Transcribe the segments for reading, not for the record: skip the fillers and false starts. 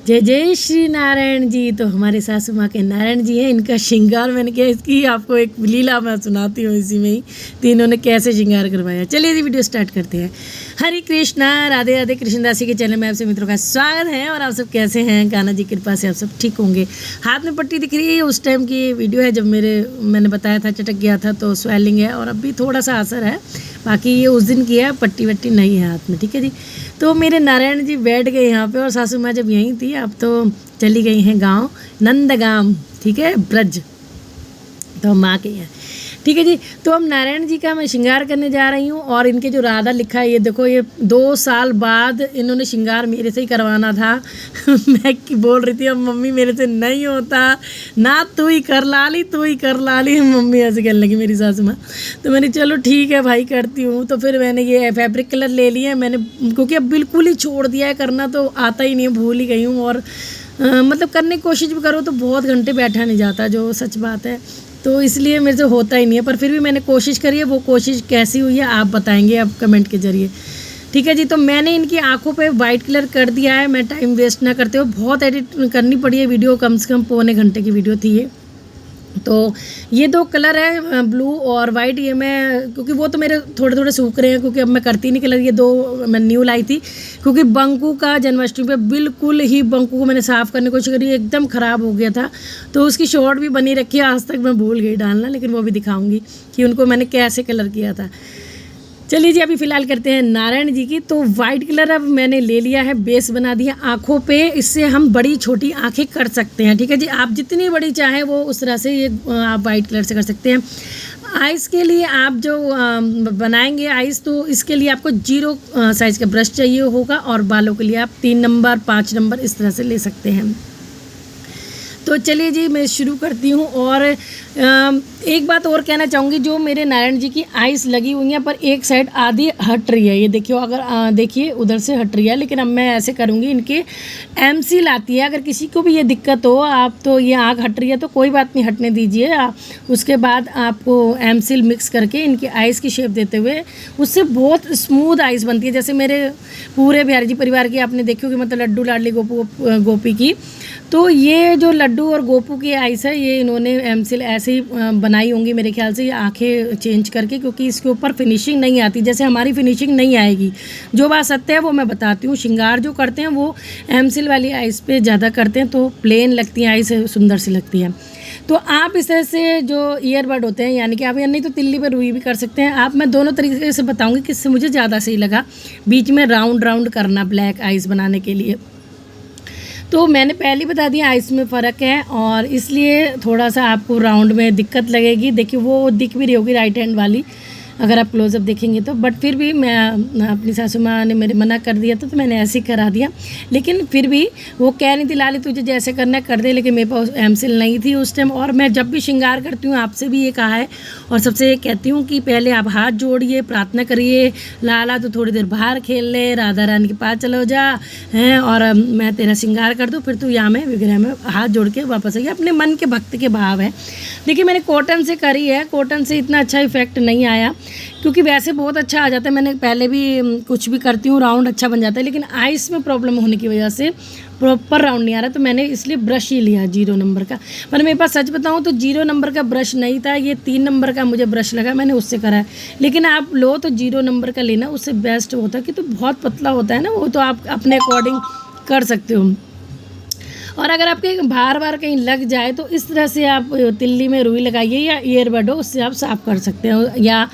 जय जय श्री नारायण जी। तो हमारे सासू माँ के नारायण जी हैं, इनका श्रृंगार मैंने किया। इसकी आपको एक लीला मैं सुनाती हूँ इसी में ही, तो इन्होंने कैसे श्रृंगार करवाया। चलिए जी वीडियो स्टार्ट करते हैं। हरे कृष्णा, राधे राधे। कृष्णदासी के चैनल में आप सब मित्रों का स्वागत है। और आप सब कैसे हैं? कान्हा जी की कृपा से आप सब ठीक होंगे। हाथ में पट्टी दिख रही है, उस टाइम की वीडियो है जब मैंने बताया था चटक गया था, तो स्वेलिंग है और अभी थोड़ा सा असर है। बाकी ये उस दिन किया, पट्टी वट्टी नहीं है हाथ में, ठीक है जी। तो मेरे नारायण जी बैठ गए यहाँ पे, और सासू माँ जब यहीं थी, अब तो चली गई हैं गांव नंदगाम, ठीक है, ब्रज। तो हम आ गए हैं, ठीक है जी। तो हम नारायण जी का मैं श्रृंगार करने जा रही हूँ। और इनके जो राधा लिखा है, ये देखो, ये 2 साल बाद इन्होंने श्रृंगार मेरे से ही करवाना था। मैं बोल रही थी अब मम्मी मेरे से नहीं होता ना, तू ही कर लाली, तू ही कर लाली। मम्मी ऐसे कहने लगी मेरी सासू माँ। तो मैंने चलो ठीक है भाई, करती हूँ। तो फिर मैंने ये फैब्रिक कलर ले लिया मैंने, क्योंकि अब बिल्कुल ही छोड़ दिया है करना, तो आता ही नहीं है, भूल ही गई हूँ। और मतलब करने की कोशिश भी करो तो बहुत घंटे बैठा नहीं जाता, जो सच बात है। तो इसलिए मेरे से होता ही नहीं है, पर फिर भी मैंने कोशिश करी है। वो कोशिश कैसी हुई है आप बताएंगे आप कमेंट के ज़रिए, ठीक है जी। तो मैंने इनकी आंखों पे वाइट कलर कर दिया है। मैं टाइम वेस्ट ना करते हो, बहुत एडिट करनी पड़ी है वीडियो, कम से कम पौने घंटे की वीडियो थी ये। तो ये 2 कलर है, ब्लू और वाइट। ये मैं, क्योंकि वो तो मेरे थोड़े थोड़े सूख रहे हैं, क्योंकि अब मैं करती नहीं कलर। ये 2 मैं न्यू लाई थी, क्योंकि बंकू का जन्माष्टमी पे बिल्कुल ही बंकू को मैंने साफ़ करने की कोशिश करी, एकदम ख़राब हो गया था। तो उसकी शॉर्ट भी बनी रखी है, आज तक मैं भूल गई डालना, लेकिन वो भी दिखाऊंगी कि उनको मैंने कैसे कलर किया था। चलिए जी, अभी फ़िलहाल करते हैं नारायण जी की। तो वाइट कलर अब मैंने ले लिया है, बेस बना दिया आँखों पे। इससे हम बड़ी छोटी आँखें कर सकते हैं, ठीक है जी। आप जितनी बड़ी चाहें वो उस तरह से ये आप वाइट कलर से कर सकते हैं। आइज़ के लिए आप जो बनाएंगे आइज़, तो इसके लिए आपको 0 साइज़ का ब्रश चाहिए होगा। और बालों के लिए आप 3 नंबर 5 नंबर इस तरह से ले सकते हैं। तो चलिए जी, मैं शुरू करती हूँ। और एक बात और कहना चाहूँगी, जो मेरे नारायण जी की आइज़ लगी हुई हैं, पर एक साइड आधी हट रही है। ये देखियो, अगर देखिए उधर से हट रही है, लेकिन अब मैं ऐसे करूँगी। इनके एमसील आती है, अगर किसी को भी ये दिक्कत हो, आप तो ये आँख हट रही है तो कोई बात नहीं, हटने दीजिए। उसके बाद आपको एमसील मिक्स करके इनकी आइज़ की शेप देते हुए, उससे बहुत स्मूथ आइज़ बनती है। जैसे मेरे पूरे बिहारी जी परिवार की आपने देखी होगी, मतलब लड्डू लाडली गोपी की। तो ये जो लड्डू और गोपू की आइस है, ये इन्होंने एमसील ऐसे ही बनाई होंगी मेरे ख्याल से, ये आँखें चेंज करके, क्योंकि इसके ऊपर फिनिशिंग नहीं आती, जैसे हमारी फिनिशिंग नहीं आएगी। जो बात सत्य है वो मैं बताती हूँ। श्रृंगार जो करते हैं वो एमसील वाली आइस पे ज़्यादा करते हैं, तो प्लेन लगती हैं आइस, सुंदर सी लगती है। तो आप इस तरह से जो ईयरबड होते हैं, यानी कि आप, या नहीं तो तिल्ली पे रुई भी कर सकते हैं आप। मैं दोनों तरीके से बताऊँगी किससे मुझे ज़्यादा सही लगा। बीच में राउंड राउंड करना ब्लैक आइस बनाने के लिए। तो मैंने पहले बता दिया आइस में फ़र्क है, और इसलिए थोड़ा सा आपको राउंड में दिक्कत लगेगी। देखिए वो दिख भी रही होगी राइट हैंड वाली, अगर आप क्लोज़अप देखेंगे तो। बट फिर भी मैं, अपनी सासू माँ ने मेरे मना कर दिया था, तो मैंने ऐसे ही करा दिया। लेकिन फिर भी वो कह नहीं थी लाली तुझे जैसे करना है कर दे, लेकिन मेरे पास एमसील नहीं थी उस टाइम। और मैं जब भी श्रृंगार करती हूँ, आपसे भी ये कहा है और सबसे ये कहती हूँ कि पहले आप हाथ जोड़िए, प्रार्थना करिए, लाला तो थोड़ी देर बाहर खेल ले, राधा रानी के पास चलो जा हैं, और मैं तेरा श्रृंगार कर दूँ, फिर तू यहाँ में विग्रह में हाथ जोड़ के वापस आइए। अपने मन के भक्त के भाव है। देखिए मैंने कॉटन से करी है, कॉटन से इतना अच्छा इफेक्ट नहीं आया, क्योंकि वैसे बहुत अच्छा आ जाता है। मैंने पहले भी कुछ भी करती हूँ राउंड अच्छा बन जाता है, लेकिन आइस में प्रॉब्लम होने की वजह से प्रॉपर राउंड नहीं आ रहा, तो मैंने इसलिए ब्रश ही लिया 0 नंबर का। पर मेरे पास सच बताऊँ तो 0 नंबर का ब्रश नहीं था, ये 3 नंबर का मुझे ब्रश लगा, मैंने उससे करा है। लेकिन आप लो तो 0 नंबर का लेना, उससे बेस्ट होता है, कि तो बहुत पतला होता है ना वो, तो आप अपने अकॉर्डिंग कर सकते हो। और अगर आपके बार कहीं लग जाए तो इस तरह से आप तिल्ली में रुई लगाइए, या ईयरबड हो उससे आप साफ़ कर सकते हो। या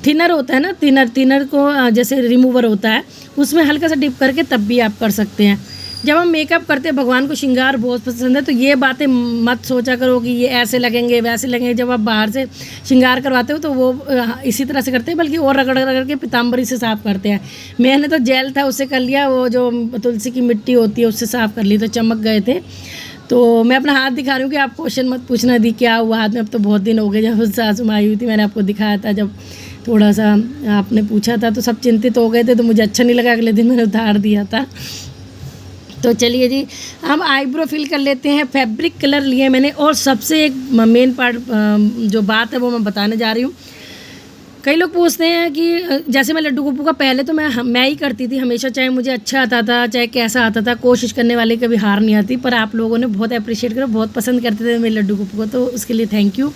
थिनर होता है ना, थिनर को जैसे रिमूवर होता है, उसमें हल्का सा डिप करके तब भी आप कर सकते हैं। जब हम मेकअप करते हैं, भगवान को श्रृंगार बहुत पसंद है, तो ये बातें मत सोचा करो कि ये ऐसे लगेंगे वैसे लगेंगे। जब आप बाहर से श्रृंगार करवाते हो तो वो इसी तरह से करते हैं, बल्कि और रगड़ रगड़ के पीताम्बरी से साफ़ करते हैं। मैंने तो जेल था उससे कर लिया, वो जो तुलसी की मिट्टी होती है उससे साफ़ कर ली, तो चमक गए थे। तो मैं अपना हाथ दिखा रही हूँ कि आप क्वेश्चन मत पूछना दी क्या हुआ हाथ में। अब तो बहुत दिन हो गए, जब सासू माँ आई हुई थी मैंने आपको दिखाया था, जब थोड़ा सा आपने पूछा था तो सब चिंतित हो गए थे, तो मुझे अच्छा नहीं लगा, अगले दिन मैंने उतार दिया था। तो चलिए जी, हम आईब्रो फिल कर लेते हैं। फैब्रिक कलर लिए मैंने, और सबसे एक मेन पार्ट जो बात है वो मैं बताने जा रही हूँ। कई लोग पूछते हैं कि जैसे मैं लड्डू गोपू का पहले तो मैं ही करती थी हमेशा, चाहे मुझे अच्छा आता था चाहे कैसा आता था, कोशिश करने वाले कभी हार नहीं आती। पर आप लोगों ने बहुत अप्रिशिएट करा, बहुत पसंद करते थे मेरे लड्डू गोपू को, तो उसके लिए थैंक यू।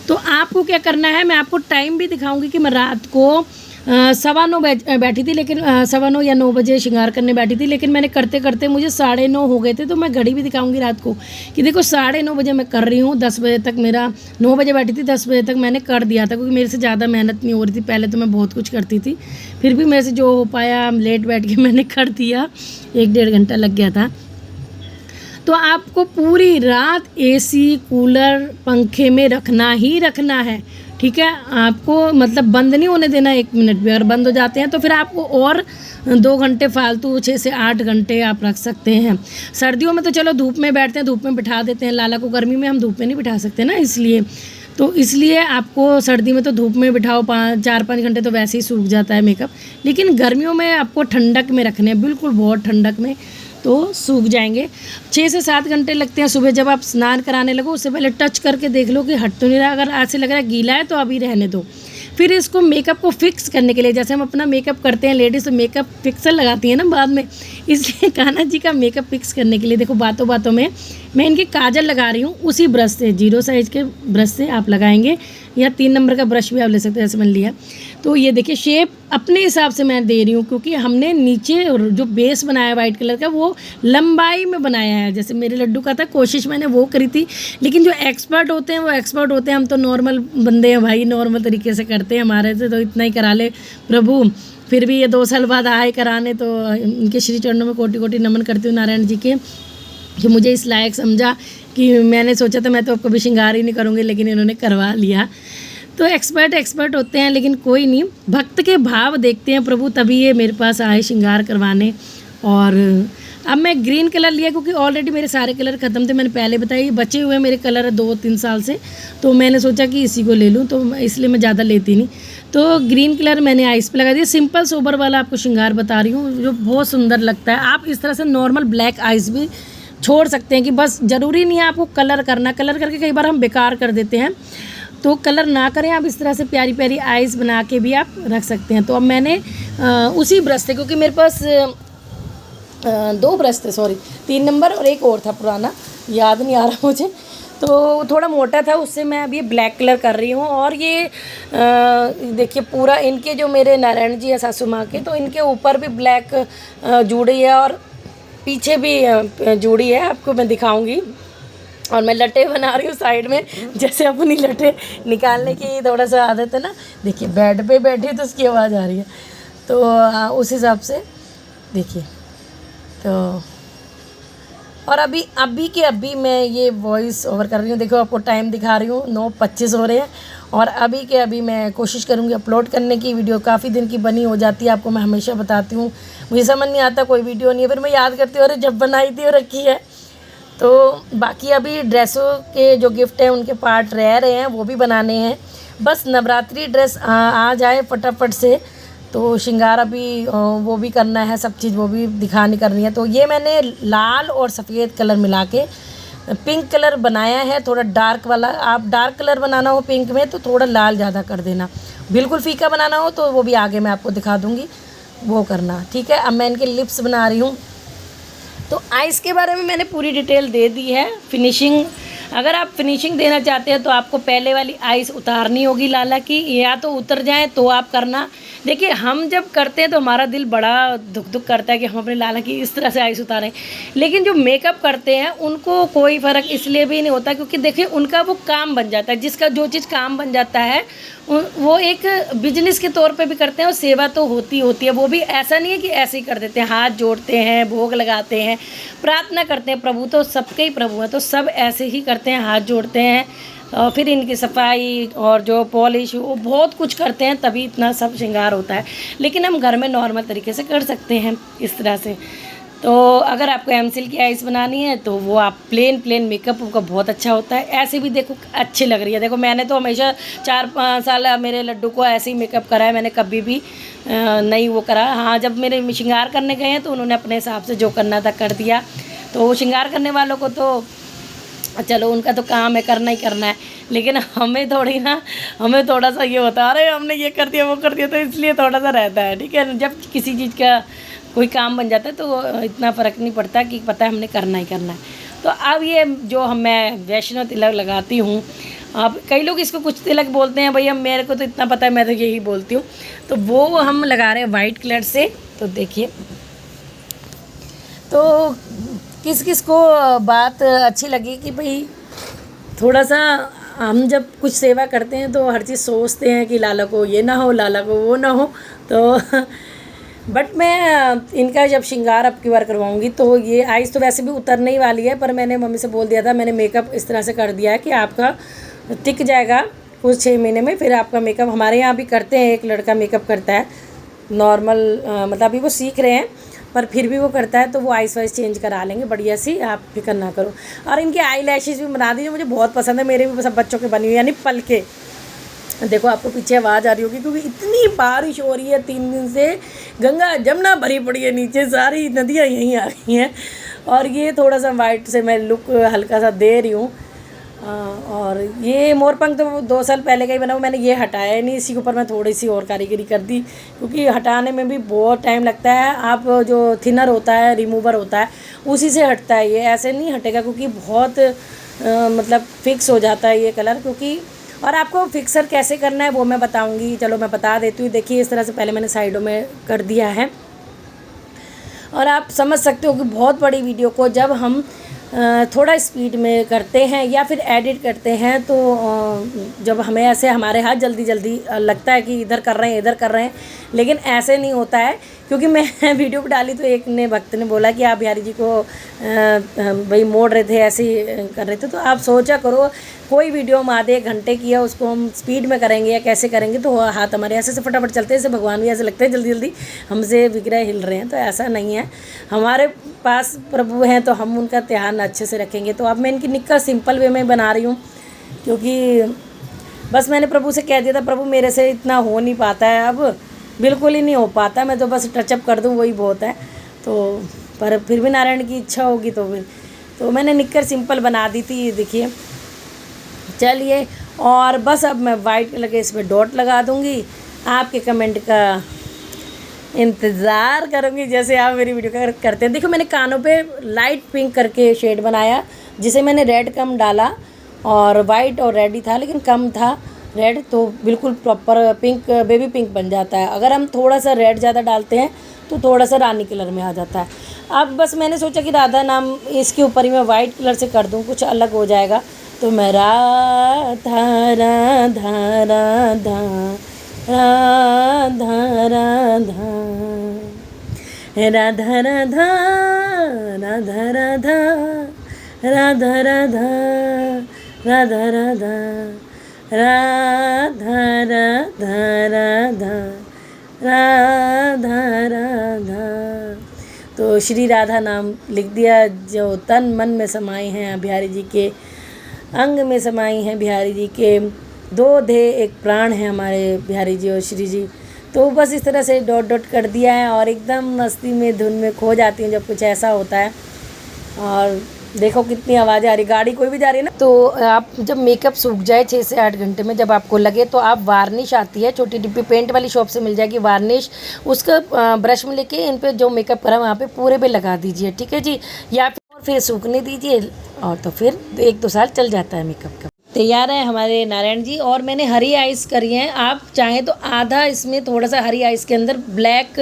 तो आपको क्या करना है, मैं आपको टाइम भी दिखाऊंगी कि मैं रात को 9:15 बैठी थी, लेकिन 9:15 या 9 बजे श्रृंगार करने बैठी थी, लेकिन मैंने करते करते मुझे 9:30 हो गए थे। तो मैं घड़ी भी दिखाऊंगी रात को कि देखो 9:30 बजे मैं कर रही हूँ, 10 बजे तक मेरा, 9 बजे बैठी थी, 10 बजे तक मैंने कर दिया था, क्योंकि मेरे से ज़्यादा मेहनत नहीं हो रही थी। पहले तो मैं बहुत कुछ करती थी, फिर भी मेरे से जो हो पाया लेट बैठ के मैंने कर दिया, 1-1.5 घंटा लग गया था। तो आपको पूरी रात एसी कूलर पंखे में रखना ही रखना है, ठीक है। आपको मतलब बंद नहीं होने देना 1 मिनट भी, अगर बंद हो जाते हैं तो फिर आपको और 2 घंटे फालतू 6 से 8 घंटे आप रख सकते हैं। सर्दियों में तो चलो धूप में बैठते हैं, धूप में बिठा देते हैं लाला को, गर्मी में हम धूप में नहीं बिठा सकते ना, इसलिए आपको सर्दी में तो धूप में बिठाओ 4-5 घंटे तो वैसे ही सूख जाता है मेकअप, लेकिन गर्मियों में आपको ठंडक में रखने हैं, बिल्कुल बहुत ठंडक में, तो सूख जाएंगे। 6 से 7 घंटे लगते हैं। सुबह जब आप स्नान कराने लगो उससे पहले टच करके देख लो कि हट तो नहीं रहा, अगर ऐसे लग रहा है गीला है तो अभी रहने दो। फिर इसको मेकअप को फिक्स करने के लिए, जैसे हम अपना मेकअप करते हैं लेडीज़ तो मेकअप फिक्सर लगाती है ना बाद में, इसलिए कान्हा जी का मेकअप फिक्स करने के लिए देखो बातों बातों में मैं इनकी काजल लगा रही हूँ, उसी ब्रश से, 0 साइज़ के ब्रश से आप लगाएंगे, या 3 नंबर का ब्रश भी आप ले सकते हैं, जैसे मैंने लिया। तो ये देखिए शेप अपने हिसाब से मैं दे रही हूँ, क्योंकि हमने नीचे जो बेस बनाया वाइट कलर का वो लंबाई में बनाया है, जैसे मेरे लड्डू का था, कोशिश मैंने वो करी थी। लेकिन जो एक्सपर्ट होते हैं वो एक्सपर्ट होते हैं, हम तो नॉर्मल बंदे हैं भाई, नॉर्मल तरीके से करते हैं, हमारे से तो इतना ही करा ले प्रभु। फिर भी ये 2 साल बाद आए कराने, तो इनके श्री चरणों में कोटि कोटि नमन करती हूँ नारायण जी के, कि मुझे इस लायक समझा कि मैंने सोचा था मैं तो अब कभी श्रृंगार ही नहीं करूँगी, लेकिन इन्होंने करवा लिया। तो एक्सपर्ट होते हैं, लेकिन कोई नहीं, भक्त के भाव देखते हैं प्रभु, तभी ये मेरे पास आए श्रृंगार करवाने। और अब मैं ग्रीन कलर लिया क्योंकि ऑलरेडी मेरे सारे कलर ख़त्म थे, मैंने पहले बताया, ये बचे हुए मेरे कलर 2-3 साल से, तो मैंने सोचा कि इसी को ले लूँ, तो इसलिए मैं ज़्यादा लेती नहीं। तो ग्रीन कलर मैंने आइस पे लगा दिया, सिंपल सोबर वाला आपको श्रृंगार बता रही हूँ जो बहुत सुंदर लगता है। आप इस तरह से नॉर्मल ब्लैक आइस भी छोड़ सकते हैं, कि बस ज़रूरी नहीं है आपको कलर करना, कलर करके कई बार हम बेकार कर देते हैं, तो कलर ना करें, आप इस तरह से प्यारी प्यारी आइस बना के भी आप रख सकते हैं। तो अब मैंने उसी ब्रश से, क्योंकि मेरे पास 2 ब्रश थे, सॉरी 3 नंबर और एक और था पुराना, याद नहीं आ रहा मुझे, तो थोड़ा मोटा था, उससे मैं अब ये ब्लैक कलर कर रही हूँ। और ये देखिए पूरा इनके जो मेरे नारायण जी है सासू माँ के, तो इनके ऊपर भी ब्लैक जूड़ी है और पीछे भी जूड़ी है, आपको मैं दिखाऊंगी। और मैं लटे बना रही हूँ साइड में, जैसे अपनी लटे निकालने की थोड़ा सा आदत है ना, देखिए बेड पे बैठी तो उसकी आवाज़ आ रही है, तो उस हिसाब से देखिए। तो और अभी मैं ये वॉइस ओवर कर रही हूँ, देखो आपको टाइम दिखा रही हूँ, 9:25 हो रहे हैं, और अभी मैं कोशिश करूँगी अपलोड करने की। वीडियो काफ़ी दिन की बनी हो जाती है, आपको मैं हमेशा बताती हूँ, मुझे समझ नहीं आता कोई वीडियो नहीं है, फिर मैं याद करती हूँ अरे जब बनाई थी और रखी है। तो बाकी अभी ड्रेसों के जो गिफ्ट हैं उनके पार्ट रह रहे हैं, वो भी बनाने हैं, बस नवरात्रि ड्रेस आ जाए फटाफट से, तो श्रृंगार अभी वो भी करना है, सब चीज़ वो भी दिखानी करनी है। तो ये मैंने लाल और सफ़ेद कलर मिला के पिंक कलर बनाया है, थोड़ा डार्क वाला। आप डार्क कलर बनाना हो पिंक में तो थोड़ा लाल ज़्यादा कर देना, बिल्कुल फीका बनाना हो तो वो भी आगे मैं आपको दिखा दूँगी, वो करना, ठीक है। अब मैं इनके लिप्स बना रही हूँ, तो आइस के बारे में मैंने पूरी डिटेल दे दी है। फिनिशिंग, अगर आप फिनिशिंग देना चाहते हैं तो आपको पहले वाली आइस उतारनी होगी लाला की, या तो उतर जाए तो आप करना। देखिए हम जब करते हैं तो हमारा दिल बड़ा दुख करता है कि हम अपने लाला की इस तरह से आइस उतारें, लेकिन जो मेकअप करते हैं उनको कोई फ़र्क इसलिए भी नहीं होता, क्योंकि देखिए उनका वो काम बन जाता है, जिसका जो चीज़ काम बन जाता है वो एक बिजनेस के तौर पे भी करते हैं, और सेवा तो होती है। वो भी ऐसा नहीं है कि ऐसे ही कर देते हैं, हाथ जोड़ते हैं, भोग लगाते हैं, प्रार्थना करते हैं, प्रभु तो सबके ही प्रभु हैं, तो सब ऐसे ही करते हैं, हाथ जोड़ते हैं, और फिर इनकी सफाई और जो पॉलिश वो बहुत कुछ करते हैं, तभी इतना सब श्रृंगार होता है। लेकिन हम घर में नॉर्मल तरीके से कर सकते हैं इस तरह से। तो अगर आपको एमसिल की आइस बनानी है तो वो आप प्लेन मेकअप का बहुत अच्छा होता है, ऐसे भी देखो अच्छी लग रही है। देखो मैंने तो हमेशा 4-5 साल मेरे लड्डू को ऐसे ही मेकअप करा है, मैंने कभी भी नहीं वो करा। हाँ, जब मेरे श्रृंगार करने गए हैं तो उन्होंने अपने हिसाब से जो करना था कर दिया। तो श्रृंगार करने वालों को तो चलो उनका तो काम है, करना ही करना है, लेकिन हमें थोड़ी ना, हमें थोड़ा सा ये होता है अरे हमने ये कर दिया वो कर दिया, तो इसलिए थोड़ा सा रहता है। ठीक है, जब किसी चीज़ का कोई काम बन जाता है तो इतना फ़र्क नहीं पड़ता कि पता है हमने करना ही करना है। तो अब ये जो मैं वैष्णो तिलक लगाती हूँ, अब कई लोग इसको कुछ तिलक बोलते हैं भैया, मेरे को तो इतना पता है, मैं तो यही बोलती हूँ। तो वो हम लगा रहे हैं वाइट कलर से। तो देखिए, तो किस किस को बात अच्छी लगी कि भाई थोड़ा सा हम जब कुछ सेवा करते हैं तो हर चीज़ सोचते हैं कि लाला को ये ना हो, लाला को वो ना हो। तो बट मैं इनका जब श्रृंगार अब की बार करवाऊंगी तो ये आइस तो वैसे भी उतरने ही वाली है, पर मैंने मम्मी से बोल दिया था, मैंने मेकअप इस तरह से कर दिया है कि आपका टिक जाएगा कुछ 6 महीने में। फिर आपका मेकअप हमारे यहाँ भी करते हैं, एक लड़का मेकअप करता है नॉर्मल, मतलब अभी वो सीख रहे हैं पर फिर भी वो करता है, तो वो आइस वाइस चेंज करा लेंगे बढ़िया सी, आप फिक्र ना करो। और इनके आई लैशेज़ भी बना दीजिए, मुझे बहुत पसंद है, मेरे भी सब बच्चों के बनी हुई, यानी पलके। देखो आपको पीछे आवाज़ आ रही होगी क्योंकि इतनी बारिश हो रही है 3 दिन से, गंगा जमुना भरी पड़ी है नीचे, सारी नदियाँ यहीं आ गई हैं। और ये थोड़ा सा वाइट से मैं लुक हल्का सा दे रही हूँ। और ये मोरपंख तो 2 साल पहले का ही बना हुआ, मैंने ये हटाया नहीं, इसी के ऊपर मैं थोड़ी सी और कारीगरी कर दी क्योंकि हटाने में भी बहुत टाइम लगता है। आप जो थिनर होता है, रिमूवर होता है, उसी से हटता है, ये ऐसे नहीं हटेगा क्योंकि बहुत मतलब फिक्स हो जाता है ये कलर। क्योंकि और आपको फिक्सर कैसे करना है वो मैं बताऊंगी, चलो मैं बता देती हूँ। देखिए इस तरह से पहले मैंने साइडों में कर दिया है, और आप समझ सकते हो कि बहुत बड़ी वीडियो को जब हम थोड़ा स्पीड में करते हैं या फिर एडिट करते हैं तो जब हमें ऐसे हमारे हाथ जल्दी जल्दी लगता है कि इधर कर रहे हैं इधर कर रहे हैं, लेकिन ऐसे नहीं होता है। क्योंकि मैं वीडियो पर डाली तो एक ने भक्त ने बोला कि आप बिहारी जी को भाई मोड़ रहे थे, ऐसे ही कर रहे थे। तो आप सोचा करो, कोई वीडियो हम आधे 1 घंटे की है, उसको हम स्पीड में करेंगे या कैसे करेंगे तो हाथ हमारे ऐसे से फटाफट चलते हैं, जैसे भगवान भी ऐसे लगते हैं जल्दी जल्दी हमसे विग्रह हिल रहे हैं। तो ऐसा नहीं है, हमारे पास प्रभु हैं तो हम उनका ध्यान अच्छे से रखेंगे। तो अब मैं इनकी निक्कर सिंपल वे में बना रही हूँ क्योंकि बस मैंने प्रभु से कह दिया था, प्रभु मेरे से इतना हो नहीं पाता है, अब बिल्कुल ही नहीं हो पाता, मैं तो बस टचअप कर दूँ वही बहुत है। तो पर फिर भी नारायण की इच्छा होगी तो फिर तो मैंने निक्कर सिंपल बना दी थी, देखिए। चलिए, और बस अब मैं वाइट कलर के इसमें डॉट लगा दूँगी, आपके कमेंट का इंतज़ार करूँगी जैसे आप मेरी वीडियो का करते हैं। देखो मैंने कानों पे लाइट पिंक करके शेड बनाया, जिसे मैंने रेड कम डाला, और वाइट और रेड ही था लेकिन कम था रेड, तो बिल्कुल प्रॉपर पिंक, बेबी पिंक बन जाता है। अगर हम थोड़ा सा रेड ज़्यादा डालते हैं तो थोड़ा सा रानी कलर में आ जाता है। अब बस मैंने सोचा कि राधा नाम इसके ऊपर ही मैं वाइट कलर से कर दूँ, कुछ अलग हो जाएगा। तो मैं राधा राधा राधा राधा राधा राधा राधा राधा राधा राधा राधा राधा राधा राधा राधा राधा राधा। तो श्री राधा नाम लिख दिया, जो तन मन में समाये हैं बिहारी जी के, अंग में समाई हैं बिहारी जी के, 2 देह 1 प्राण है हमारे बिहारी जी और श्री जी। तो बस इस तरह से डॉट डॉट कर दिया है और एकदम मस्ती में धुन में खो जाती हूँ जब कुछ ऐसा होता है। और देखो कितनी आवाज़ें आ रही, गाड़ी कोई भी जा रही है ना। तो आप जब मेकअप सूख जाए 6 से 8 घंटे में, जब आपको लगे तो आप वार्निश आती है, छोटी डिब्बी पेंट वाली शॉप से मिल जाएगी वार्निश, उसका ब्रश में लेके इन पे जो मेकअप करा वहाँ पे पूरे पे लगा दीजिए, ठीक है जी। या फिर सूखने दीजिए, और तो फिर 1-2 साल चल जाता है मेकअप का। तैयार है हमारे नारायण जी। और मैंने हरी आइस करी हैं, आप चाहें तो आधा इसमें थोड़ा सा हरी आइस के अंदर ब्लैक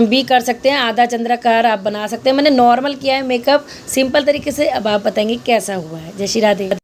भी कर सकते हैं, आधा चंद्राकार आप बना सकते हैं। मैंने नॉर्मल किया है मेकअप सिंपल तरीके से, अब आप बताएंगे कैसा हुआ है। जय श्री राधे।